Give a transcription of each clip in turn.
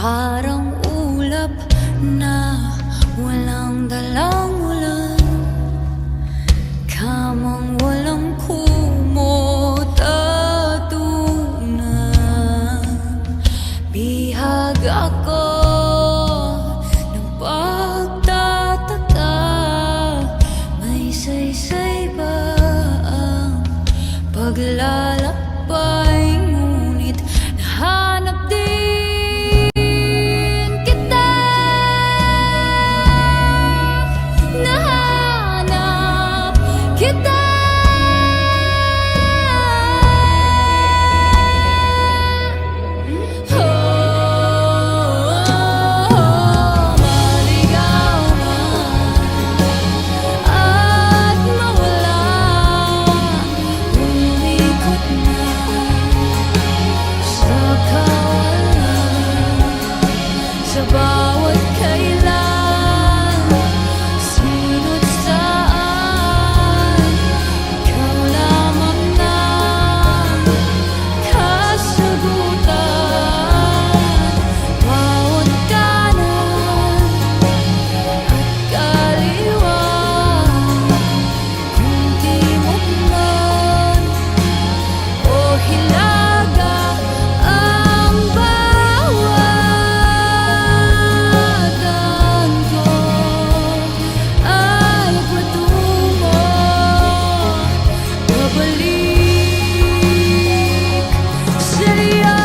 Parang ulap na walang dalang ulan, kamang walang kumot at unan. Bihag ako ng pagtataka, may saysay ba ang paglalakbay? Ngunit nahanap din kita. Maligaw man at mawala, umikot na sa kawalan, sa bawat kailan, sinot saan, ikaw lamang na kasagutan. Bawat kanan at kaliwa, kung timog man o hilaga, ang bawadan ko ay patungo pabalik sa'yo.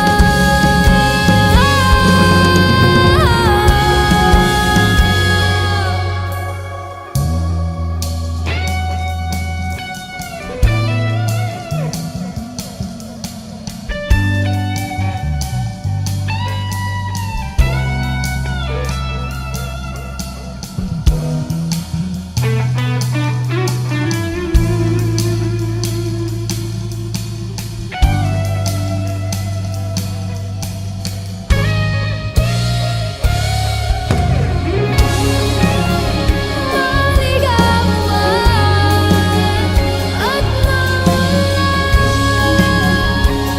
Maligaw man at mawala,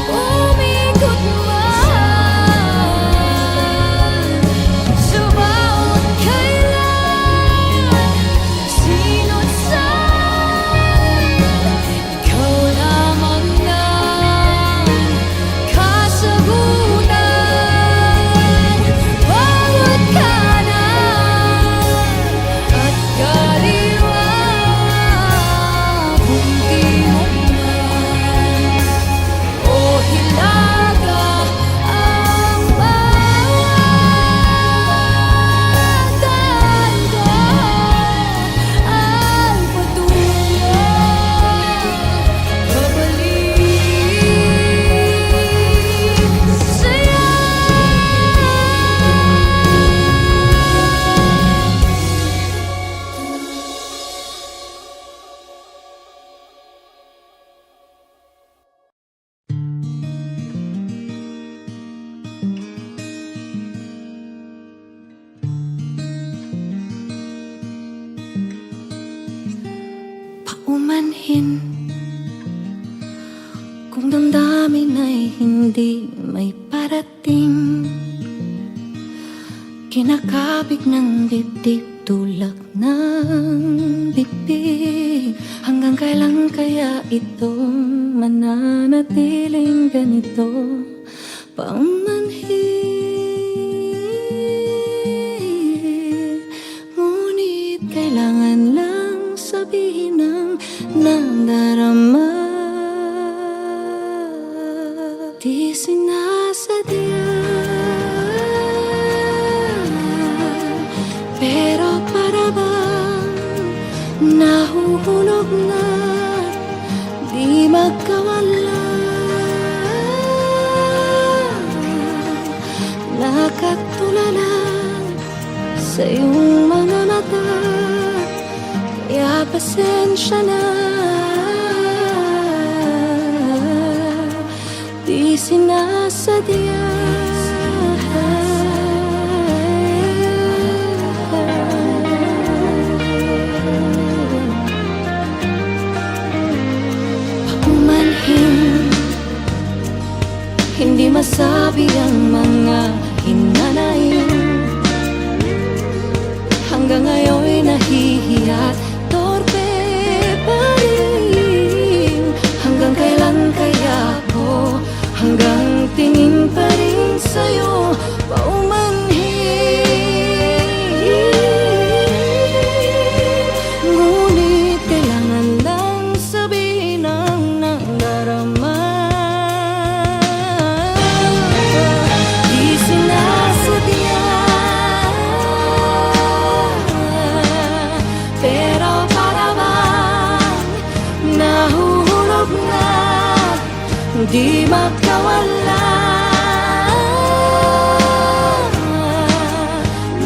umikot man sa bawat kailan, sinot saan, ikaw lamang na kasagutan. Bawat kanan at kaliwa, kung timog man o hilaga, ang bawadan ko ay patungo pabalik sa'yo. Paumanhin kung damdamin ay hindi may parating, kinakabig ng dibdib tulak ng bibig. Hanggang kailan kaya ito mananatiling ganito? Paumanhin, ngunit kailangan lang sabihin ang nadarama. Di sinasadya, pero para bang nahuhulog na di magkawala. Nakatulala sa iyong mga mata, kaya pasensya na. Di sinasadya, paumanhin, hindi masabi ang mga hinanay di makawala.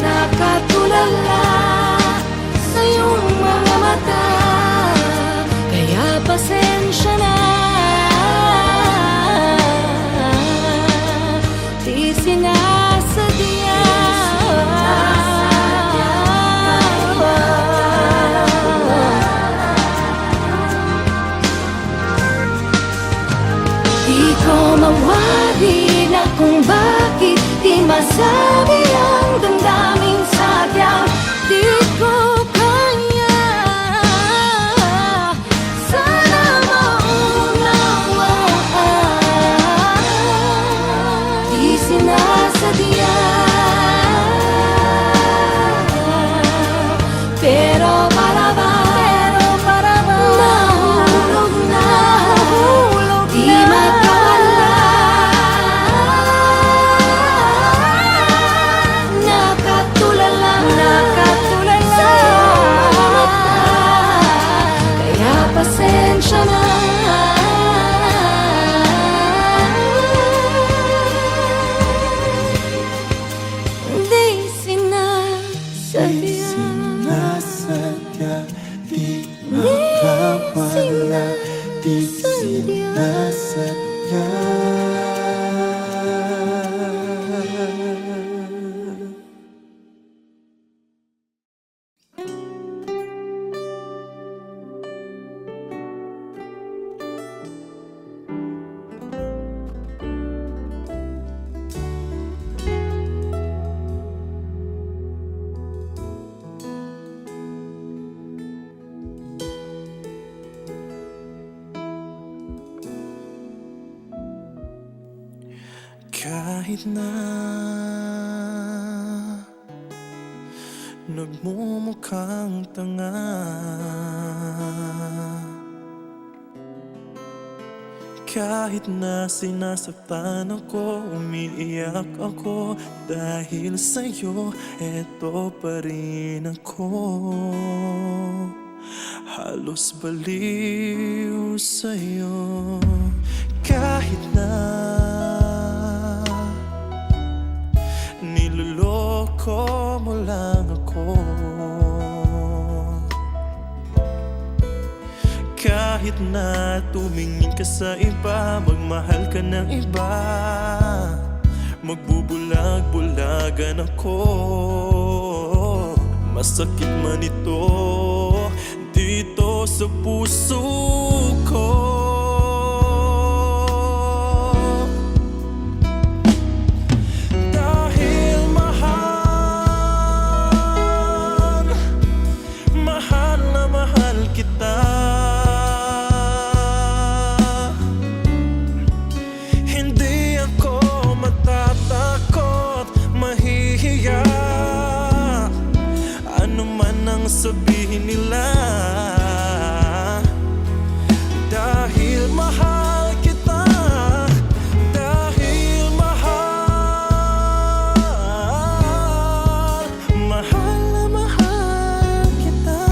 Nakatulala sa iyong mga mata, kaya pasensya na. Di sinasadya. Di ko mawari na kung bakit di masabi ang damdaming sadyang di ko kaya. Sana maunawaan, di sinasadya. Pero para bang nahulog na, di makawala. Nakatulala sa iyong mata, kaya pasensya na. Di sinasadya. Sinasadya, di makawala, di sinasadya. Kahit na nagmumukhang tanga, kahit na sinasaktan ako, umiiyak ako, dahil sa'yo, eto pa rin ako. Halos baliw sa'yo. Kahit na niloloko mo lang ako, kahit na tumingin ka sa iba, magmahal ka ng iba, magbubulag-bulagan ako. Masakit man ito dito sa puso ko. Sabihin nila, dahil mahal kita, dahil mahal na mahal kita.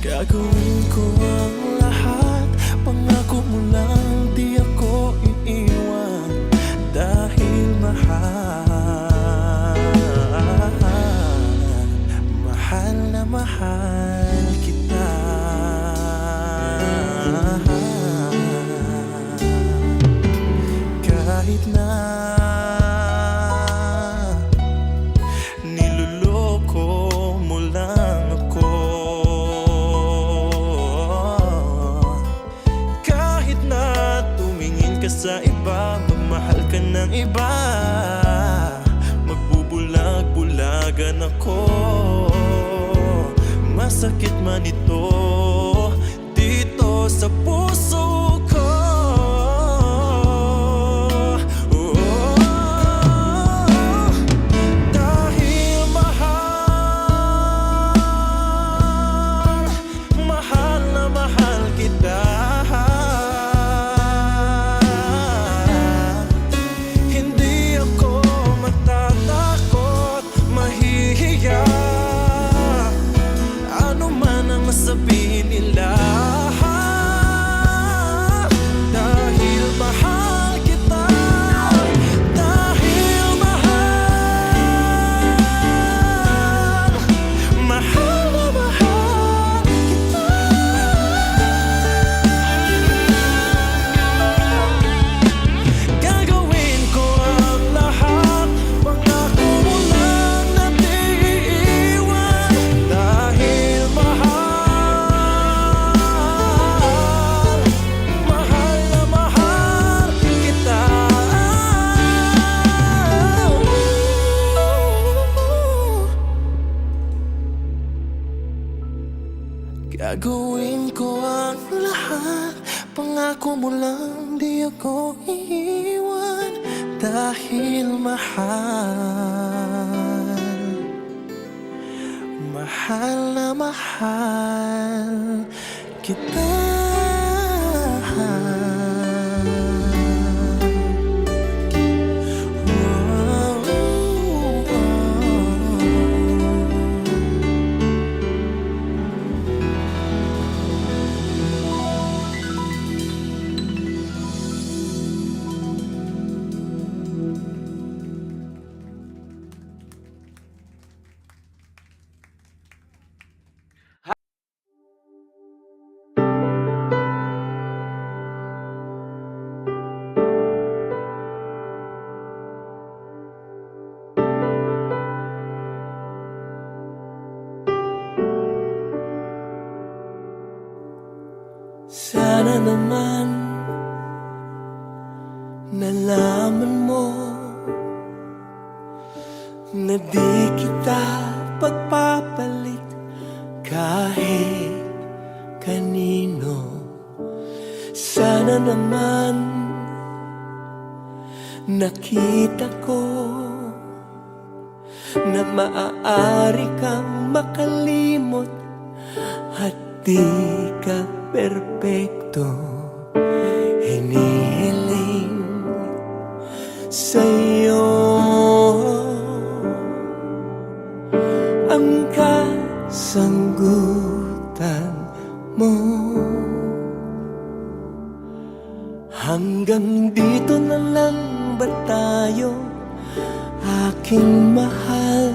Gagawin ko ang lahat, pangako mo lang di ako iiwan, dahil mahal na mahal kita. Kahit na niloloko mo lang ako, kahit na tumingin ka sa iba, magmahal ka ng iba, magbubulag-bulagan ako. Masakit man ito dito sa puso ko. Dahil mahal na mahal kita. Hindi ako matatakot, mahihiya, ano man ang sabihin lang di ako iiwan dahil mahal, mahal na mahal kita. Sana naman nalaman mo na di kita pagpapalit kahit kanino. Sana naman nakita ko na maaari kang makalimot at di ka perpekto. Hinihiling sa'yo ang kasagutan mo. Hanggang dito na lang ba tayo, aking mahal?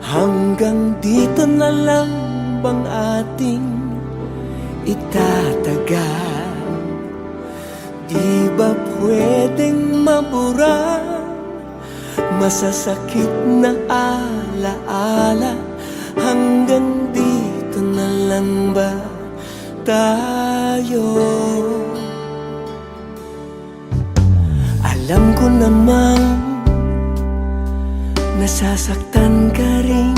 Hanggang dito na lang bang ating itatagal? Di ba pwedeng mabura masasakit na alaala? Hanggang dito na lang ba tayo? Alam ko namang nasasaktan ka rin.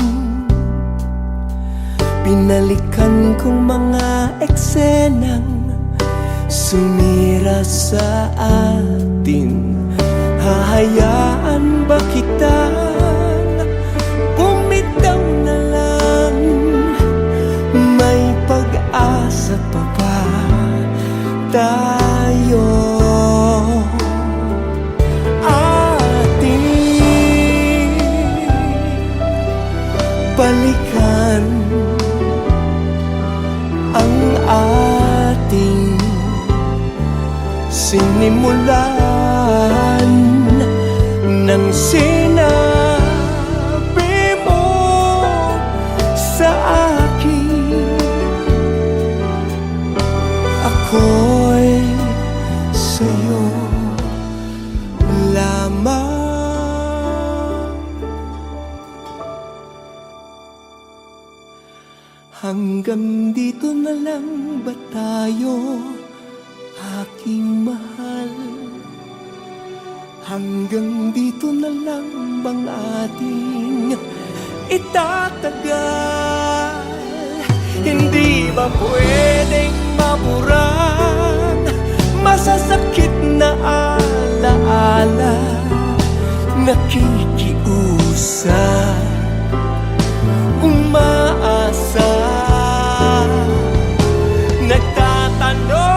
Binalikan kong mga eksenang sumira sa atin. Hahayaan ba kitang bumitaw na lang? May pag-asa pa ba tayo? Ating balikan ang ating sinimulan ng sinabi mo sa akin. Ako'y sa'yo lamang. Hanggang dito na lang ba tayo, aking mahal? Hanggang dito na lang bang ating itatagal? Hindi ba pwedeng maburang masasakit na alaala? Nakikiusap, umaasa, nagtatanong,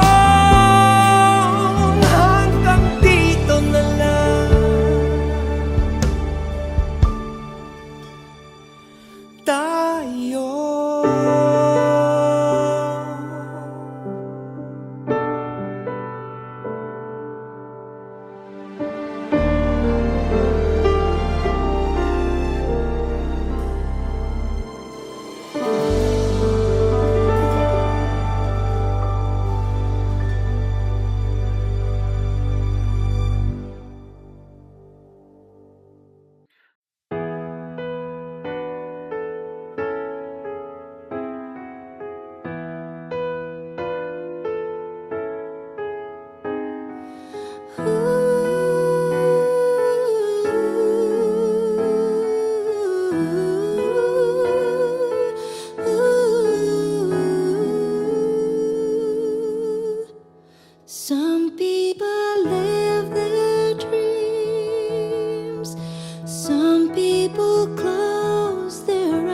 hanggang dito na lang tayo. Some people live their dreams, some people close their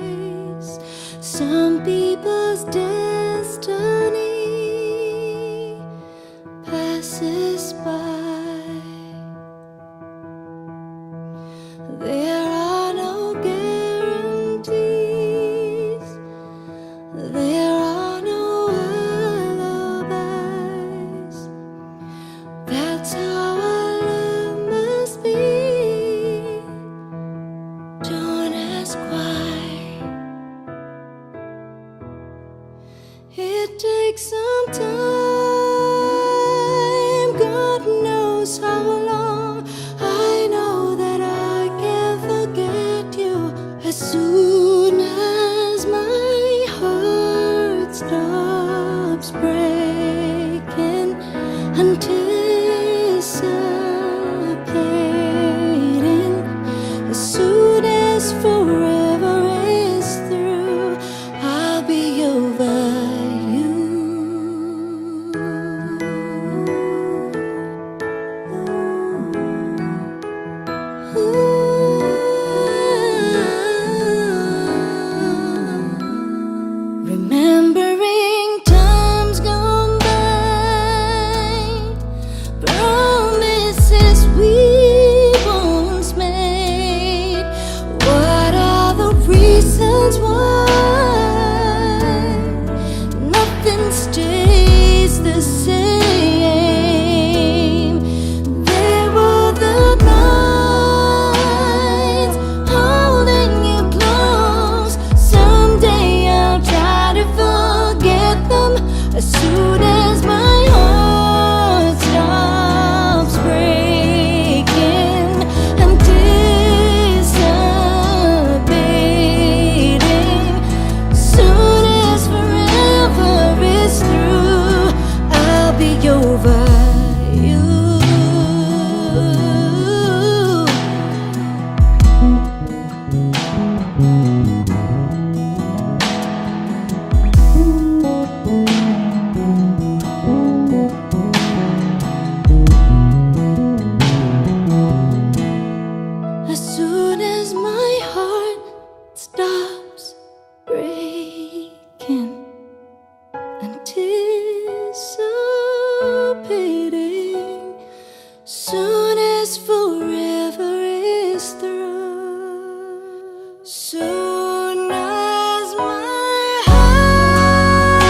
eyes, some people's destiny passes by. There are no guarantees, there are no alibis. That's how our love must be. Don't ask why. It takes some time, God knows how long. I know that I can't forget you as soon as my heart stops breaking, anticipating. As soon as forever is through, I'll be over you. Remembering times gone by, promises we once made. What are the reasons why nothing stays the same? There were the nights holding you close. Someday I'll try to forget them as soon as my heart stops breaking, anticipating. Soon as forever is through, I'll be over you. As soon as my heart stops breaking, anticipating. Soon as forever is through, soon as my heart,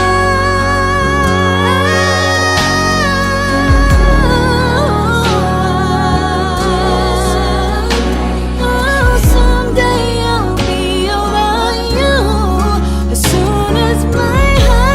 someday I'll be over you. As soon as my heart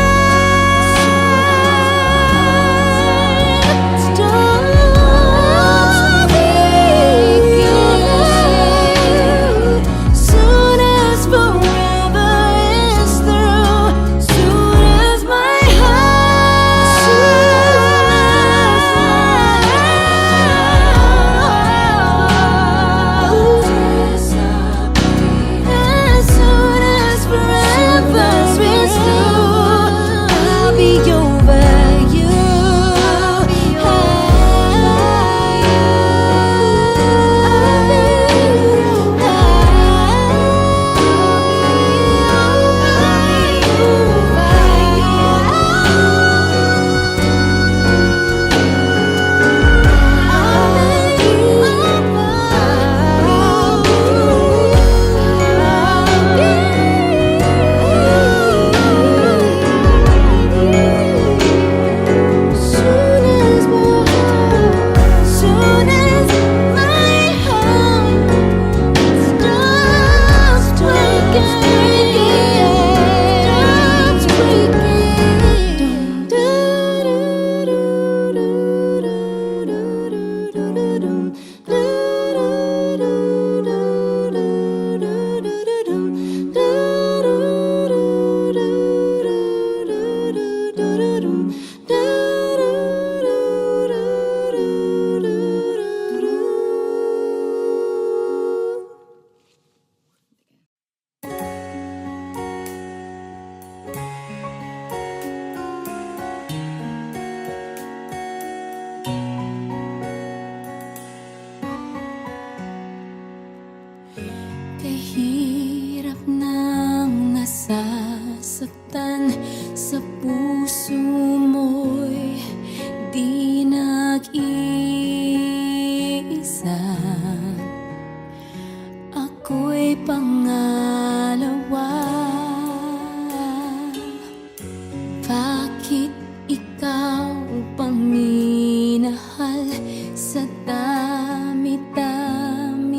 Sa dami-dami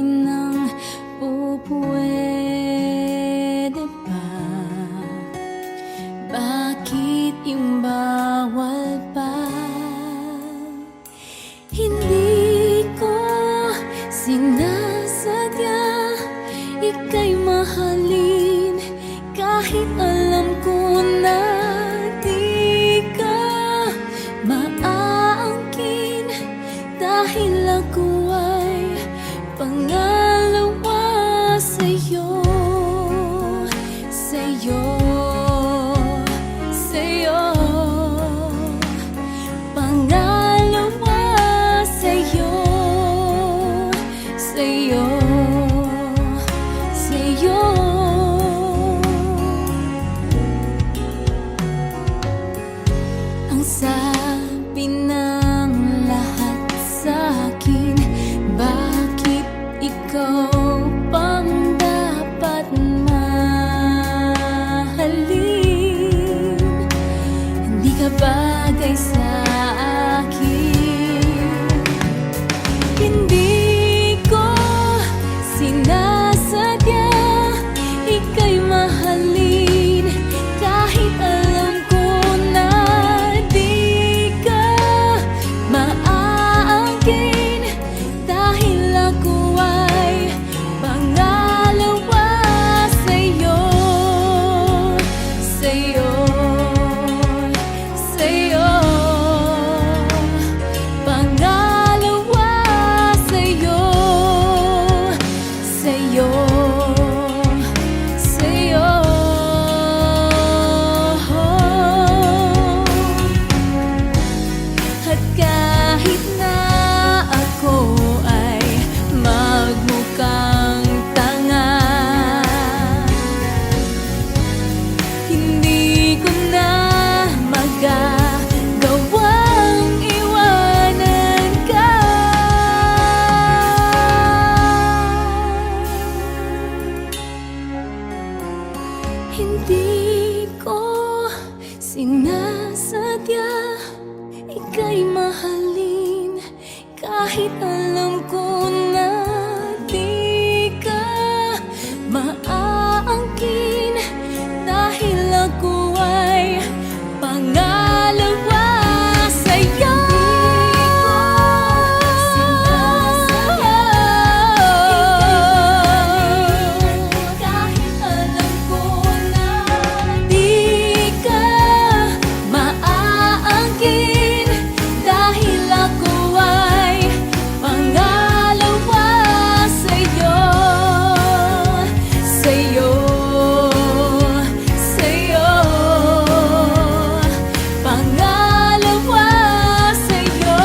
ng pupwede pa, bakit yung bawal pa? Hindi ko sinasadya ika'y mahalin, kahit alam ko na di ka maaangkin, dahil ako ay pangalawa sa'yo, sa'yo, sa'yo, pangalawa sa'yo, sa'yo, sa'yo. Ang sabi ng lahat sa'kin, bakit ikaw pang dapat mahalin? Hindi ka bagay sa akin. Hindi ko sinasadya ika'y mahalin, kahit alam ko na di ka maaangkin, dahil ako ay pangalawa sa'yo, sa'yo, sa'yo, pangalawa sa'yo, sa'yo, sa'yo. At kahit na ako ay magmukhang tanga, hindi ko na magagawang iwanan ka. Hindi ko sinasadya ika'y mahalin, kahit alam ko na di ka maaangkin, dahil ako ay pangalawa sa'yo. Kahit alam ko na di ka maaangkin, dahil ako ay pangalawa sa'yo, sa'yo, sa'yo, pangalawa sa'yo,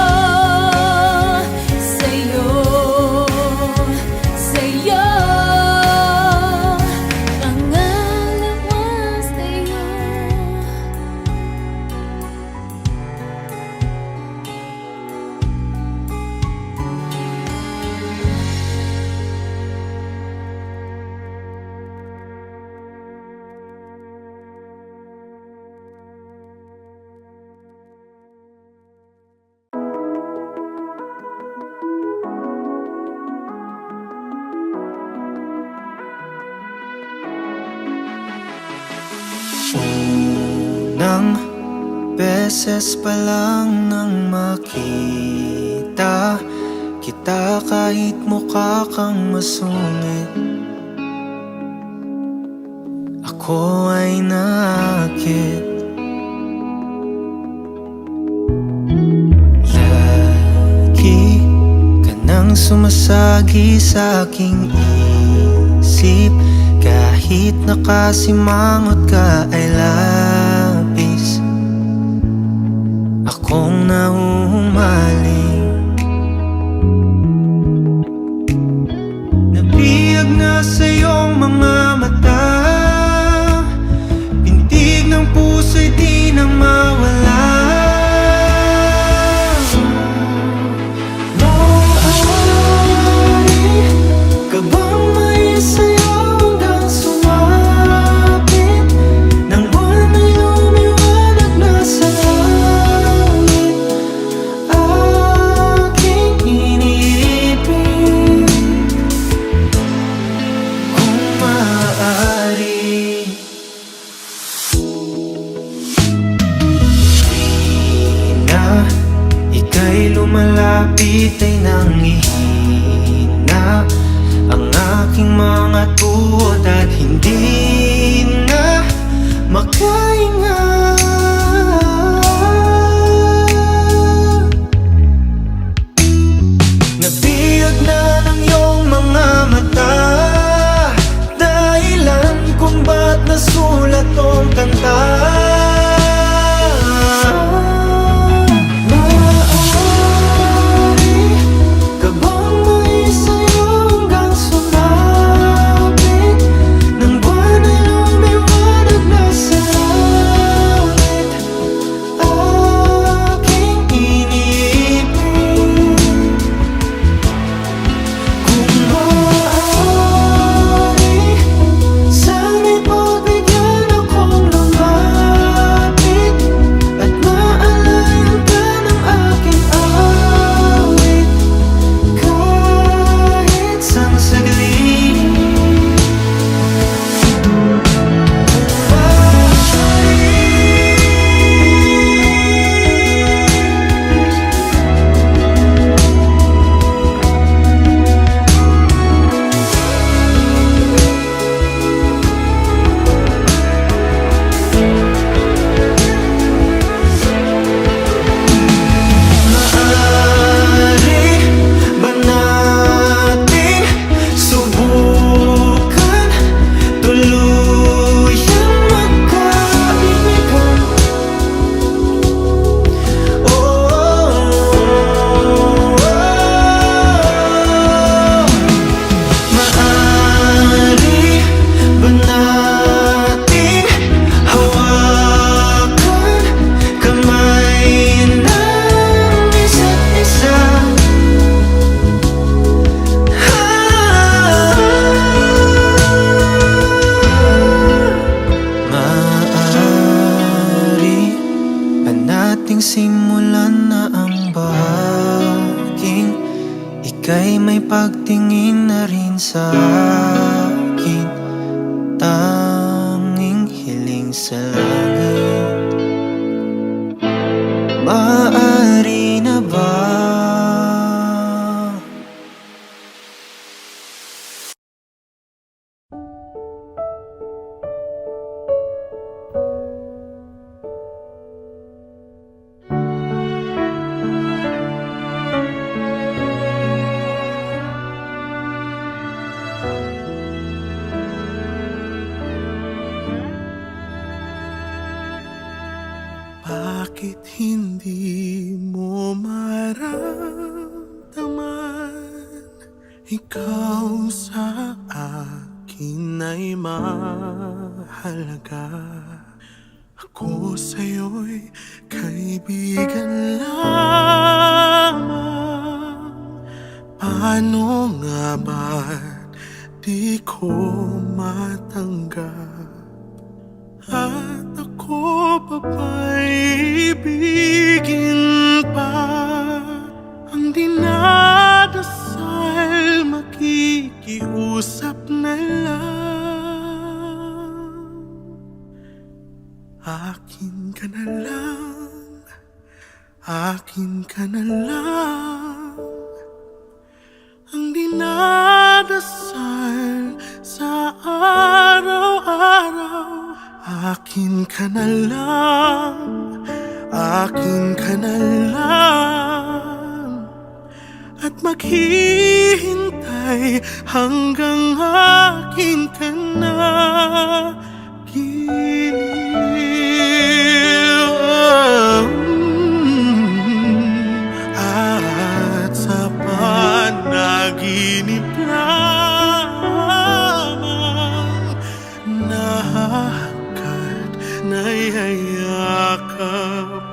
sa'yo, sa'yo, pangalawa sa'yo. Unang beses pa lang nang makita kita, kahit mukha kang masungit, ako ay naakit. Lagi ka nang sumasagi sa aking isip, kahit nakasimangot ka ay labis akong nahuhumaling. Nabiyag na sa iyong mga mata, pintig ng puso'y di na mawala. Maaari ka bang may sayo hanggang sumapit ng buwan ay lumiwanag na sa langit? ika'y lumalapit ay nangihina ang aking mga tuhod at hindi na makahinga. Nabiyag na ng iyong mga mata, dahilan kung ba't nasulat tong kanta. Simulan na ang bahaging ika'y may pagtingin na rin sa akin. Tanging hiling sa langit, maaari na ba? Bakit hindi mo maramdaman? Ikaw sa akin ay mahalaga. Ako sa'yo'y kaibigan lamang. Paano nga ba't di ko matanggap? At ako pa ba'y ibigin pa? Ang dinadasal makikiusap na lang. Akin ka na lang, akin ka na lang. Ang dinadasal sa araw-araw. Akin ka na lang, akin ka na lang. At maghihintay hanggang akin ka na giliw. At sa panaginip lamang nayayakap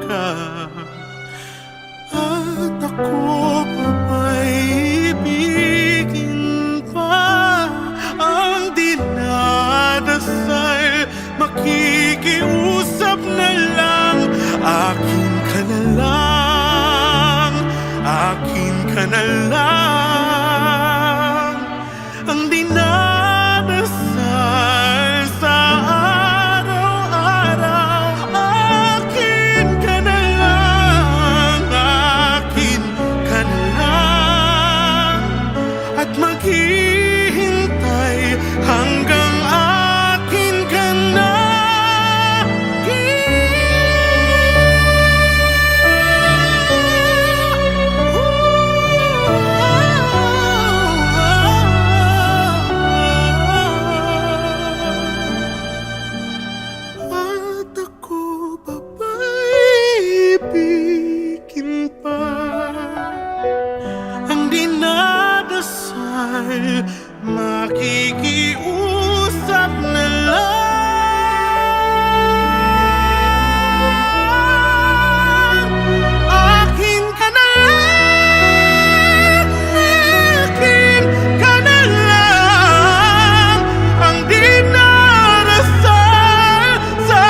ka. At ako pa ba'y ibigin pa? Ang dinadasal makikiusap na lang. Akin ka na lang, akin ka na lang. Ang dinadasal sa araw-araw. Akin ka na lang, akin makikiusap na lang. Akin ka na lang, akin ka na lang, ang di narasal sa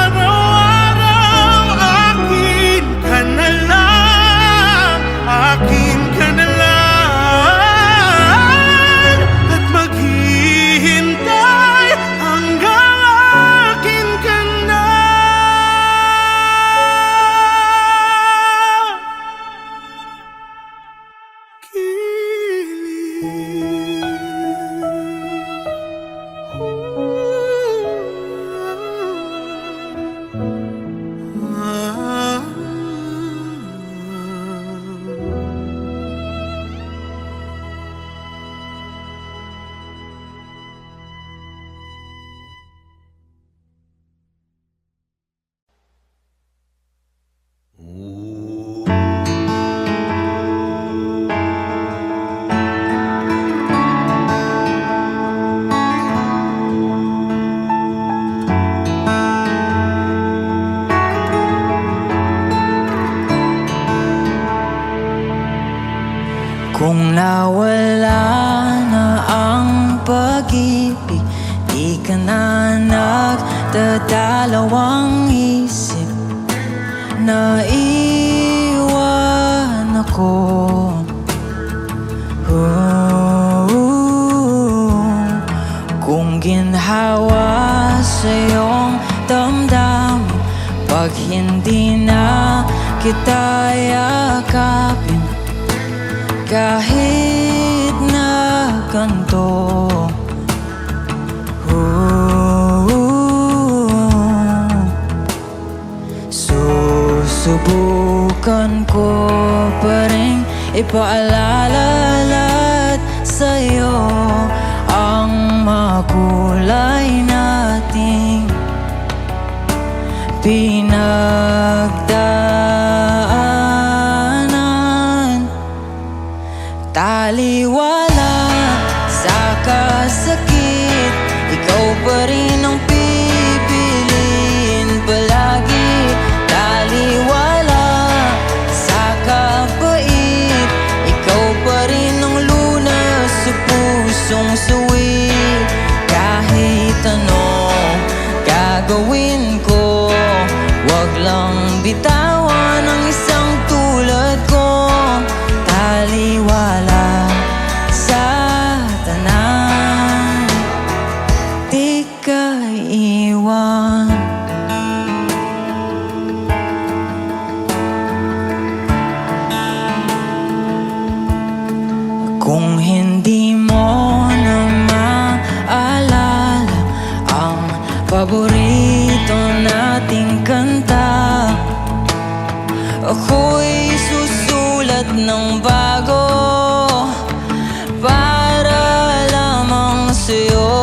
araw-araw. Akin ka na lang, akin ka na lang, at maghihintay hanggang akin ka na. Kung nawala na ang pag-ibig, di ka na nagdadalawang isip. Naiwan ako. Kung ginhawa sa iyong damdamin, pag hindi na kita yakapin, kahit na ganito, susubukan ko pa rin ipaalala sa'yo ang makulay nating pinagdaanan. Taliwala sa kasakit, ikaw pa rin ang pipiliin palagi. Taliwala sa kapait, ikaw pa rin ang lunas sa pusong suwi. Kahit ano gagawin ko, wag lang bitawan ang isang tulad ko. Taliwala sa tanan, di ka iwan. Kung hindi mo na maalala ang paborito nating kanta, ako'y susulat ng bago para lamang sa'yo.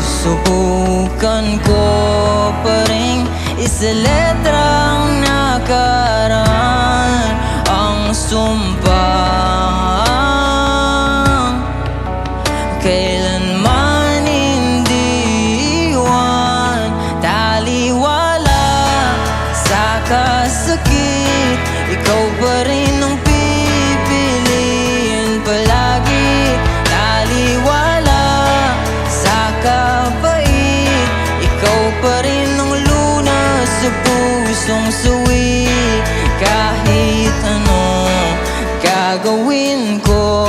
Susubukan ko pa rin isa letrang nakaraan, ang sumpang kailanman hindi iwan. Taliwala sa kasakit, ikaw pa rin ang pipiliin palagi. Taliwala sa kapait, ikaw pa rin ang lunas sa pusong suwi. Kahit ano gagawin ko,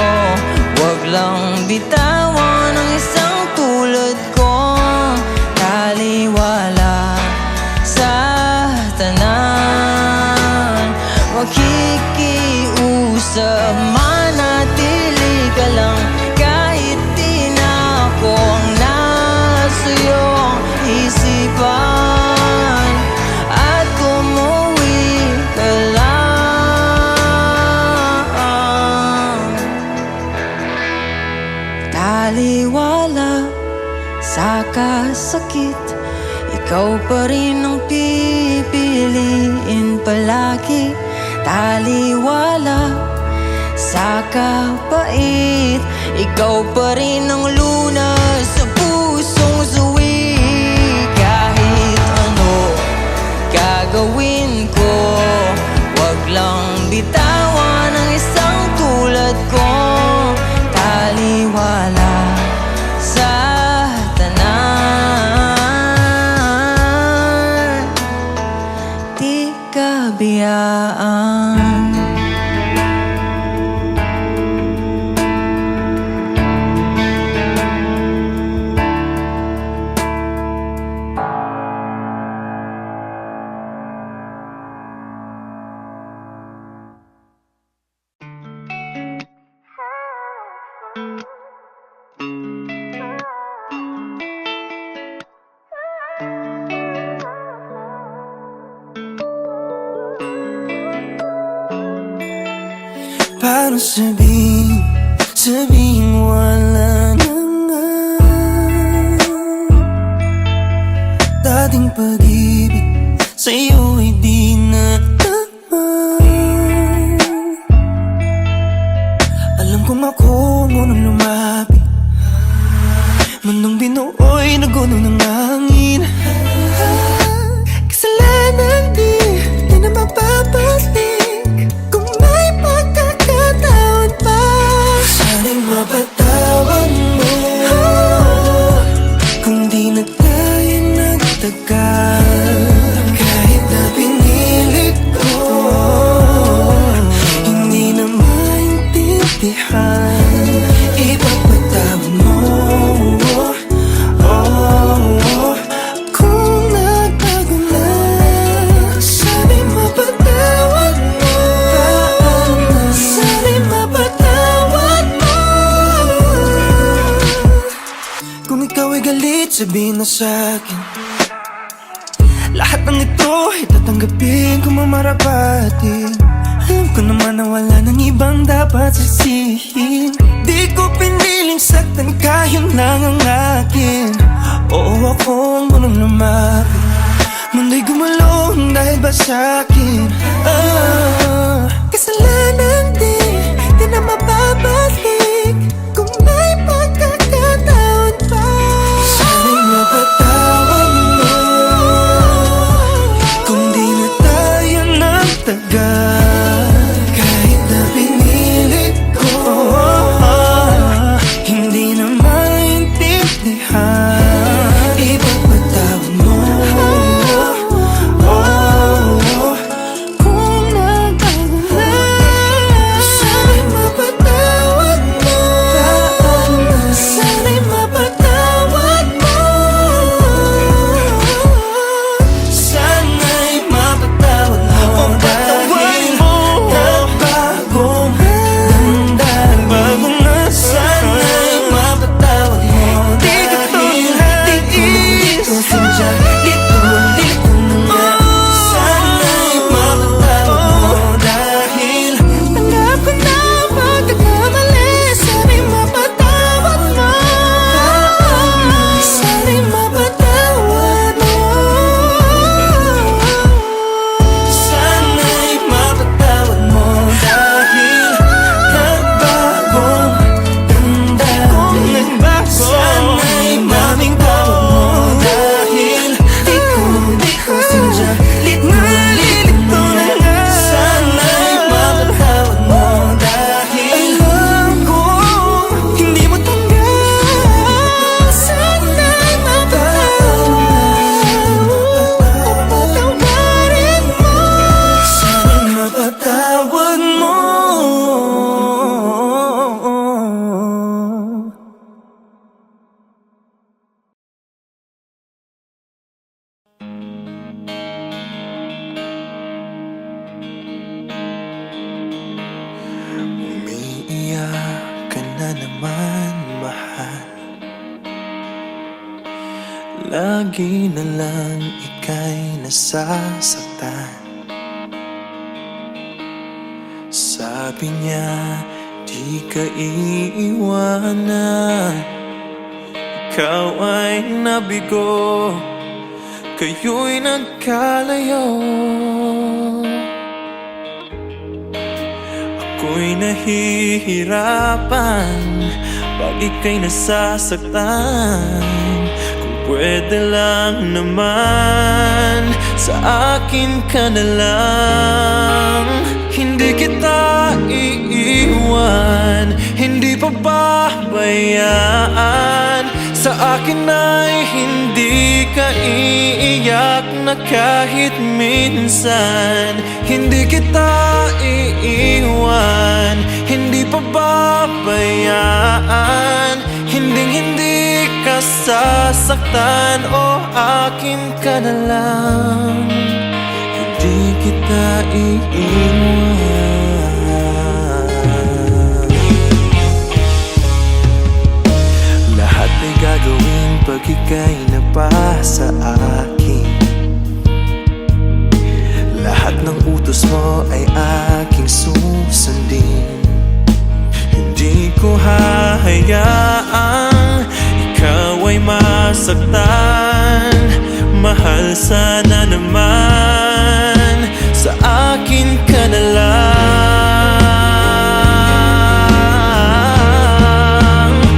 wag lang bitawan ang isang tulad ko. Taliwala sa tanan, makikiusap, manatili ka lang. Kahit di na ako ang nasa iyong isipan, at umuwi ka lang. Taliwala sa kasakit, ikaw pa rin ang pipiliin palagi. Taliwala sa kapait. Ikaw pa rin ang lunas sa pusong suwi. Kahit ano gagawin ko, wag lang bitawan ang isang tulad ko. Taliwala sa tanan, di ka biyaan. Paano sabihin wala na nga dating pag-ibig sa'yo ay di na tama. Alam kong ako ang unang lumapit, mundong binuoy naguno ng hangin. Kasalanan di na mapapalik kung may pagkakataon pa. Sana'y mapatawad mo kung di na tayo nagtagal. Kahit na pinilit ko, hindi na maintindihan. Ipapatawad mo kung nagbago na. Sana'y mapatawad mo, sana'y mapatawad mo. Kung ikaw ay galit, sabihin mo sa'kin. Lahat ng ito ay tatanggapin kung mamarapatin. Alam ko naman na wala nang ibang dapat sisihin. Di ko piniling saktan ka, yun lang ang akin. Oo, ako ang unang lumapit, mundo'y gumulong dahil ba sa'kin. Kasalanan di na mababalik kung may pagkakataon pa. Sana'y mapatawad mo kung di na tayo nagtagal. Kahit na pinilit ko, hindi na maintindihan. Ipapatawad mo kung nagbago na. Sana'y mapatawad mo, sana'y mapatawad mo. Sana'y mapatawad mo dahil nagbagong nagbago na. Sana'y mapatawad mo dahil di ko sinadya. Lito na nga. Sana'y mapatawad mo dahil tanggap ko na pagkakamali. Sana'y mapatawad mo, sana'y mapatawad mo. Sana'y mapatawad mo dahil nagbagong damdamin. Sana'y mapatawad mo dahil di ko sinadya. Lito na nga. Sana'y mapatawad mo dahil alam ko hindi mo tanggap. Sana'y mapatawad mo, patawarin mo. Sana'y mapatawad mo. Umiiyak ka na naman, mahal. Lagi na lang ika'y nasasaktan. Sabi niya, di ka iiwanan. Ikaw ay nabigo, kayo'y nagkalayo. Ako ako'y nahihirapan pag ika'y nasasaktan. Kung pwede lang naman, sa akin ka na lang. Hindi kita iiwan, hindi pababayaan. Sa akin ay hindi ka iiyak na kahit minsan. Hindi kita iiwan, hindi pababayaan. Hindi ka sasaktan, o akin ka na lang. Hindi kita iiwan. Lahat ay gagawin pag ika'y napasa akin. Lahat ng utos mo ay aking susundin. Hindi ko hahayaang ikaw ay masaktan. Mahal sana naman, sa akin ka na lang.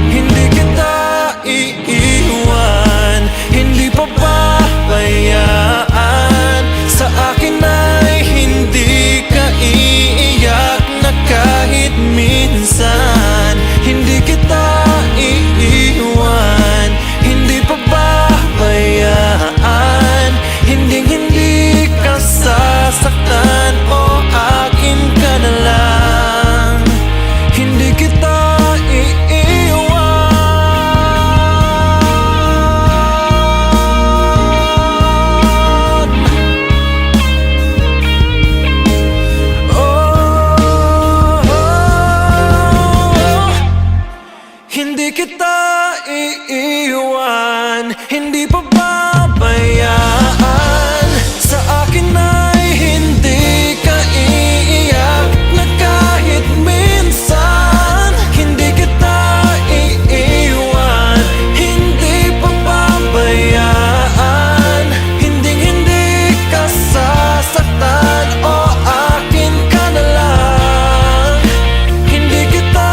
Hindi kita iiwan, hindi pababayaan. Sa akin ay hindi ka iiyak na kahit minsan. Hindi kita iiwan, hindi pababayaan. Hindi ka sasaktan, o akin ka na lang. Hindi kita iiwan. Hindi kita iiwan, hindi pababayaan. Sa akin ay hindi ka iiyak na kahit minsan. Hindi kita iiwan, hindi pababayaan. Hindi ka sasaktan, o akin ka na lang. Hindi kita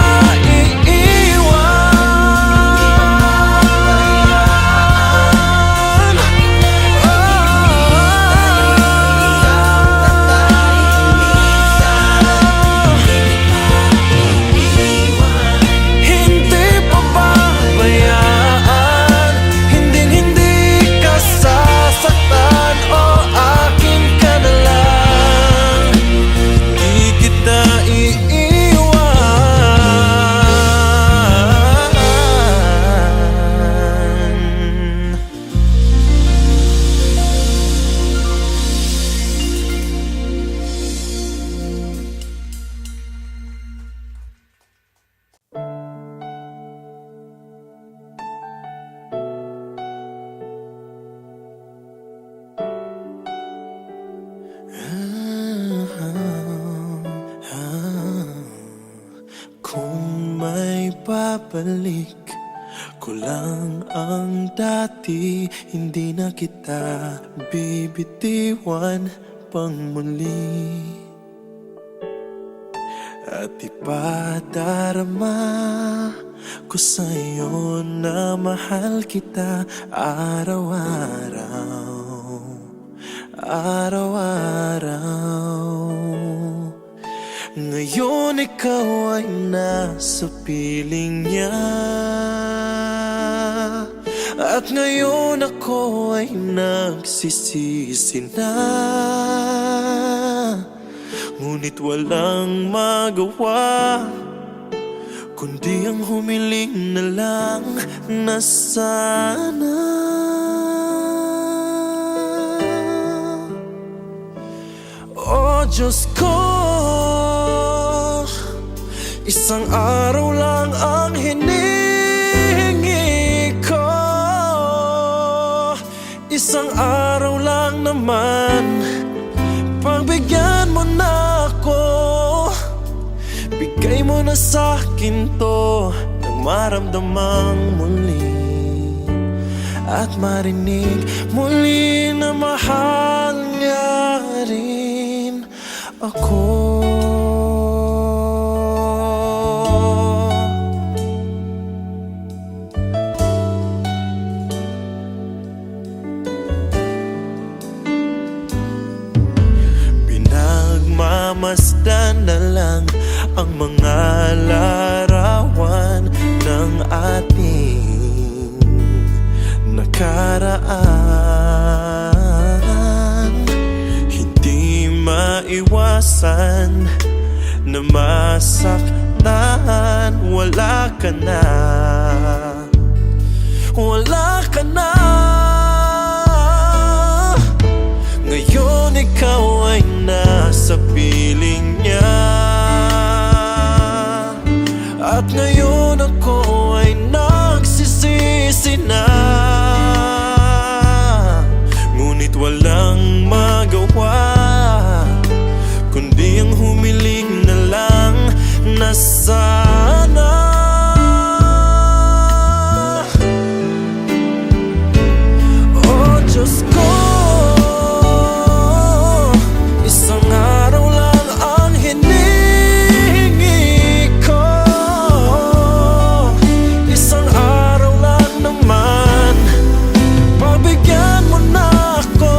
kung may babalik ko lang ang dati, hindi na kita bibitiwan pang muli. At ipadarama ko sa'yo na mahal kita araw-araw, araw-araw. Ngayon ikaw ay nasa piling niya, at ngayon ako ay nagsisisi na. Ngunit walang magawa, kundi ang humiling na lang na sana oh Diyos ko, isang araw lang ang hinihingi ko. Isang araw lang naman, pagbigyan mo na ako. Bigay mo na sa'kin to, nang maramdamang muli at marinig muli na mahal niya rin ako. mamasdan na lang ang mga larawan ng ating nakaraan. Hindi maiwasan na masaktan. Wala ka na, wala ka na. Ngayon ikaw ay nasa piling niya, at ngayon ako ay nagsisisi na. Ngunit walang magawa kundi ang humiling na lang na sana oh Diyos ko, isang araw lang ang hinihingi ko. Isang araw lang naman, pagbigyan mo na ako.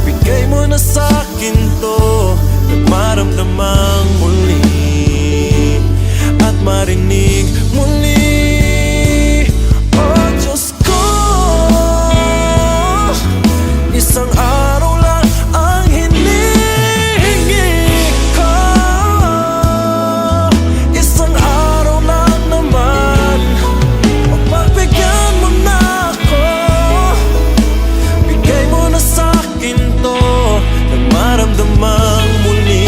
Bigay mo na sa'kin to, na maramdamang muli at marinig muli. Oh Diyos ko, isang araw lang ang hinihingi ko. Isang araw lang naman, pagbigyan mo na ako. Bigay mo na sa'kin to, na maramdamang muli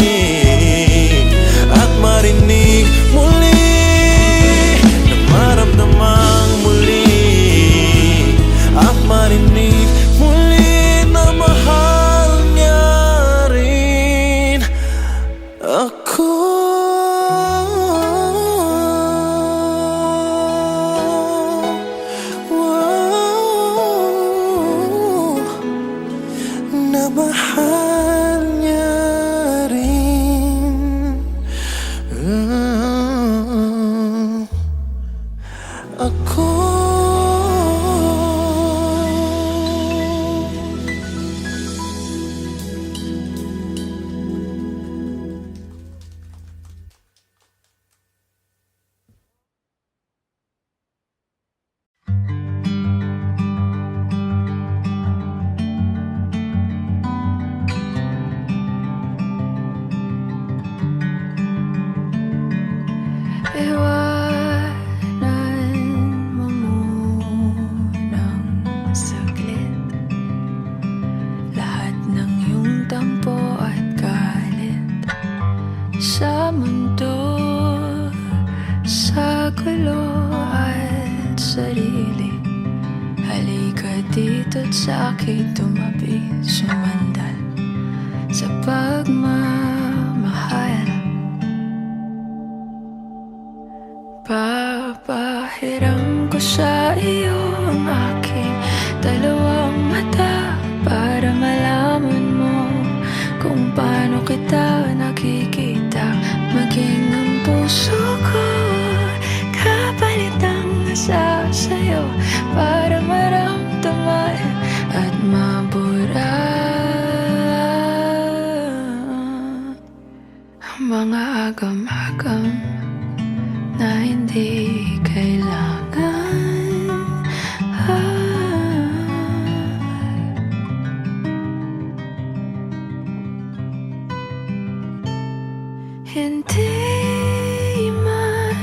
at marinig muli. Na maramdamang muli at marinig muli na mahal niya rin ako. Wow. Na mahal niya rin ako. Iwanan mo munang saglit lahat ng iyong tampo at galit sa mundo, sa gulo at sarili. Halika dito't sa akin tumabi, sumandal sa pagmamahal. Papahiram ko sa iyo ang aking dalawang mata para malaman mo kung paano kita nakikita. Maging ang puso ko kapalit ang asa sa'yo para maramdaman at mabura ang mga agam-agam na hindi kailangan. Hindi man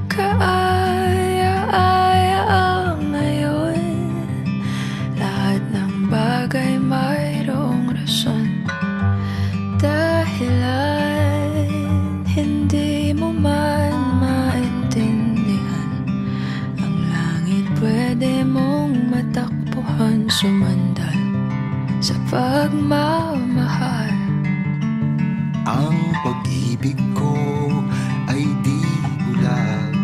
kaaya-aya ang ngayon. Lahat ng bagay mayroong rason. Dahilan hindi mo man maintindihan. Ang langit pwede mong matakbuhan, sumandal sa pagmamahal. Ang pag-ibig ko ay di bulag.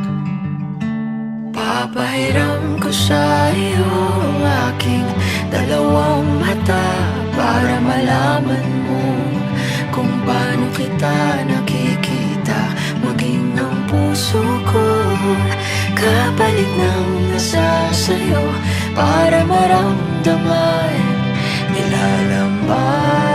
Papahiram ko sa iyo ang aking dalawang mata para malaman mo kung paano kita nakikita. Maging ang puso ko kapalit ng nasa sa'yo para maramdaman, nilalamang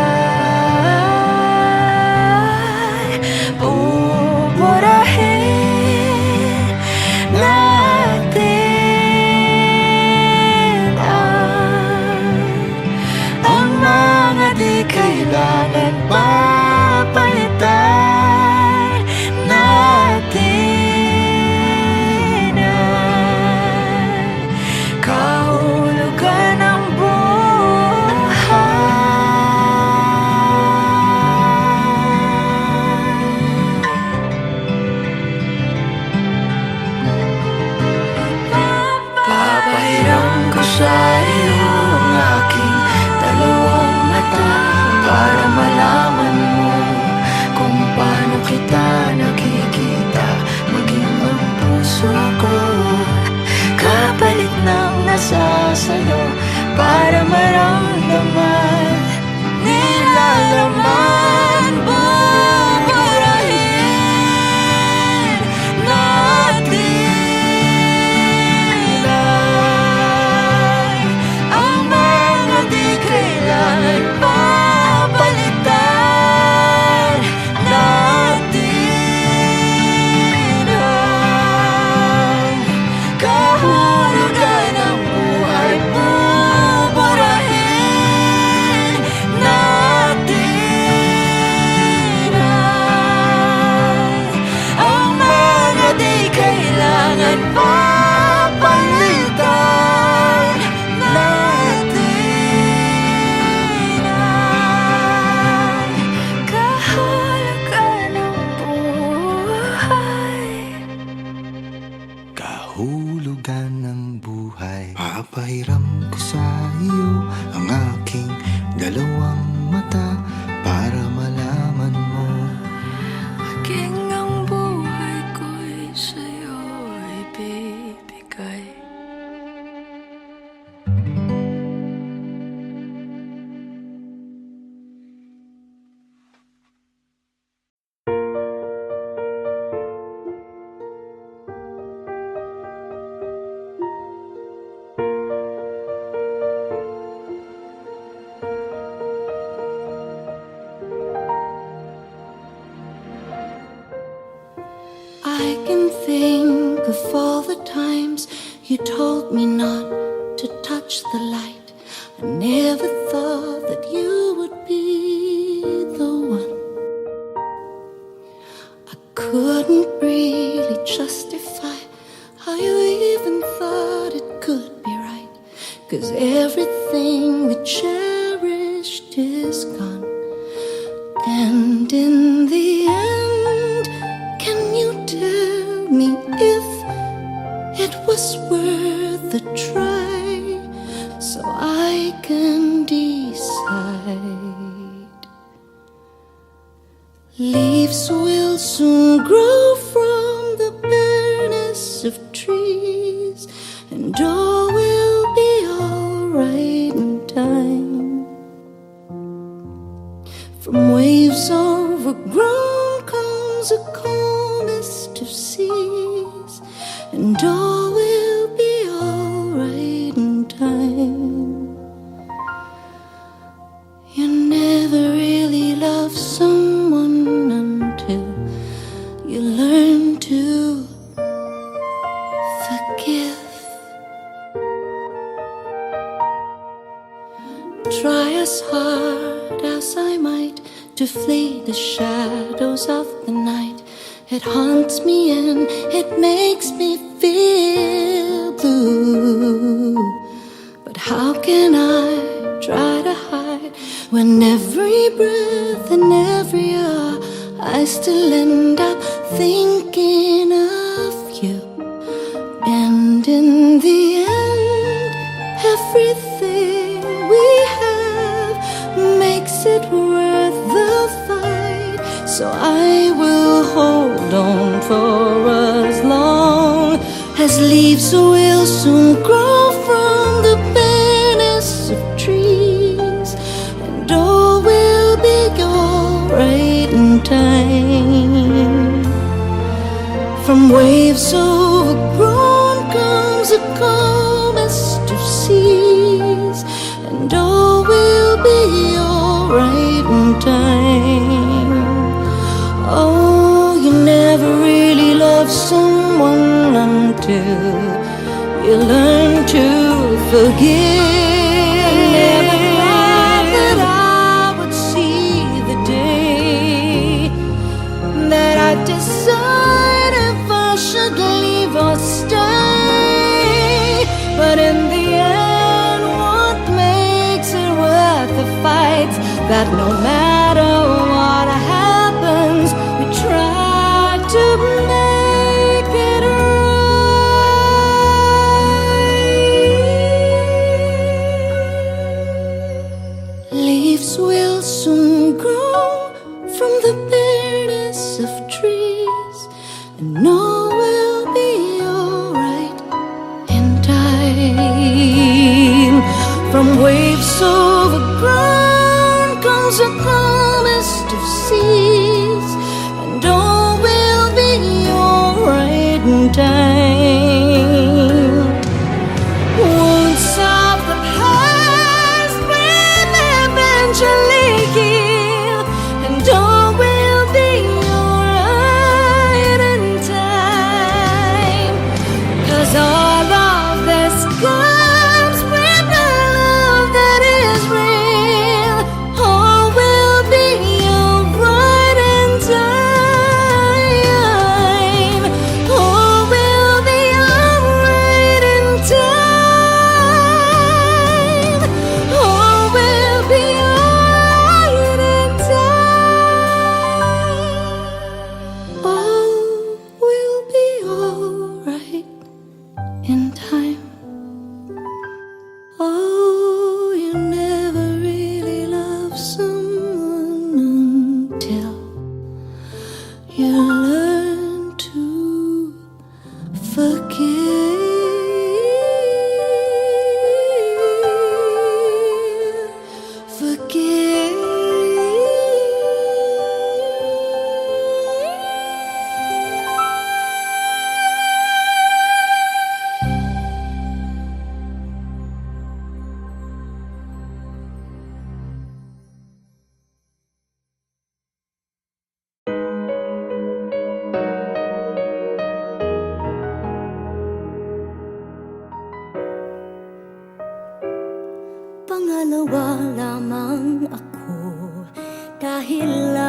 I can think of all the times you told me not to touch the light. I never thought that you would be the one. I couldn't really justify how you even thought it could be right, 'cause everything we cherished is gone. And in the end, can you tell me if it was worth a try, so I can decide? Leaves will soon grow from the bareness of trees, and all will be alright in time. From waves overgrown comes a calmest of seas, and all will be alright in time. You never really love someone until you learn to forgive. Try as hard as I might to flee the shadows of the night. It haunts me and it makes me feel blue. But how can I try to hide when every breath and every hour I still end up thinking of you? And in the end, everything we have makes it worth the fight. So I will hold on for as long as leaves will soon grow from the bareness of trees, and all will be alright in time. From waves overgrown comes a calmest of seas, and all will be alright in time. Oh, you never really love someone until you learn to forgive. I never thought that I would see the day that I decide if I should leave or stay. But in the end, what makes it worth the fight? That no matter what happens, we try to make it right. Leaves will soon grow from the bareness of trees, and all will be alright in time. From waves overgrown comes a calmest of seas, and all will be alright in time. Wounds of the past will eventually heal, and all will be alright in time. 'Cause all of this comes with the love that is real. All will be alright in time. All will be alright in time. All will be alright in time. All will be alright in time. Oh, you never really love someone until you learn to forgive.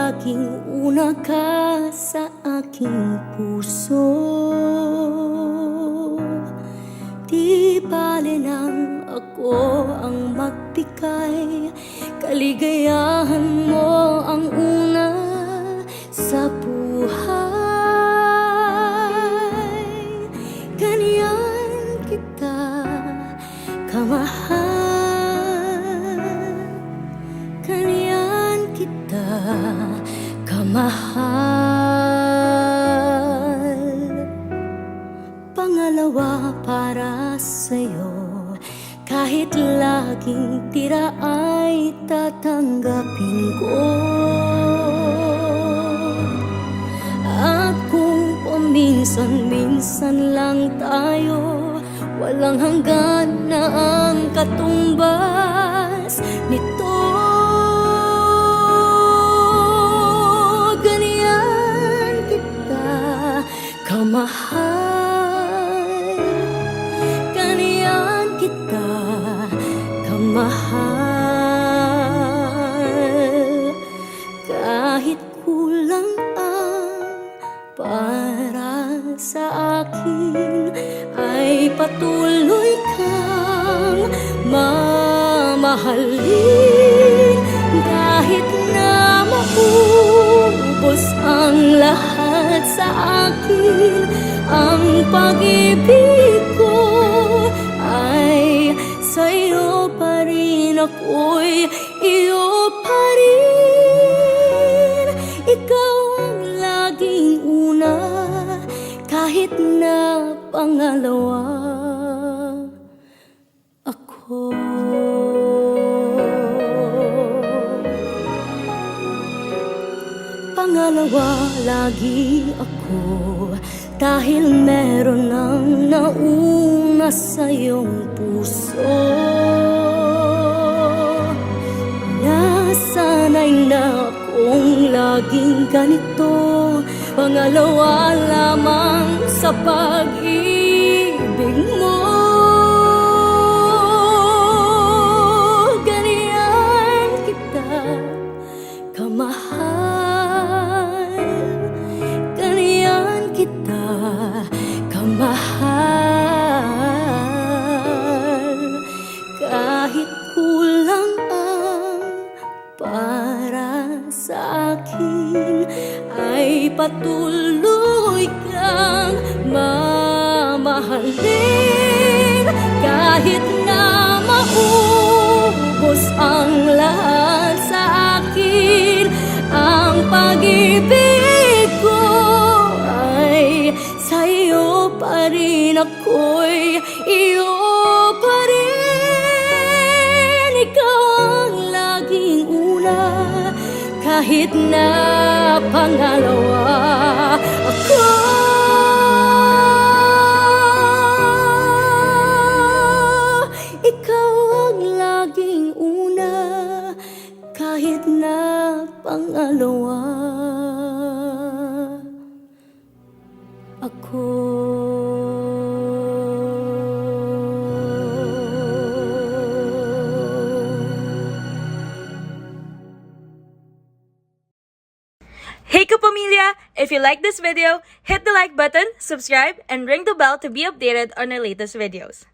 laging una ka sa aking puso. Di bale nang ako ang magbigay, kaligayahan mo ang una sa buhay. Ganyan kita kamahal, ganyan kita kamahal. Pangalawa para sa'yo, kahit laging tira ay tatanggapin ko. At kung paminsan-minsan lang tayo, walang hanggan na ang katumbas nito. Ganyan kita kamahal, ganyan kita kamahal. Kahit kulang ang para sa akin, ay patuloy kang mamahalin. Kahit na maubos ang lahat sa akin, ang pag-ibig ko ay sa'yo pa rin, ako'y iyo pa rin. Ikaw ang laging una, kahit na pangalawa ako. Pangalawa lagi ako, dahil meron ng nauna sa iyong puso. Nasanay na akong laging ganito, pangalawa lamang sa pag-ibig mo. Ganyan kita kamahal, ganyan kita kamahal. Kahit kulang ang para sa akin, ay patuloy kang mamahalin. Kahit na maubos ang lahat sa akin, ang pag-ibig ko ay sa'yo pa rin, ako'y iyo pa rin. Ikaw ang laging una, kahit na pangalawa ako. Ikaw ang laging una, kahit na pangalawa ako. Hey Kapamilya! If you like this video, hit the like button, subscribe, and ring the bell to be updated on our latest videos.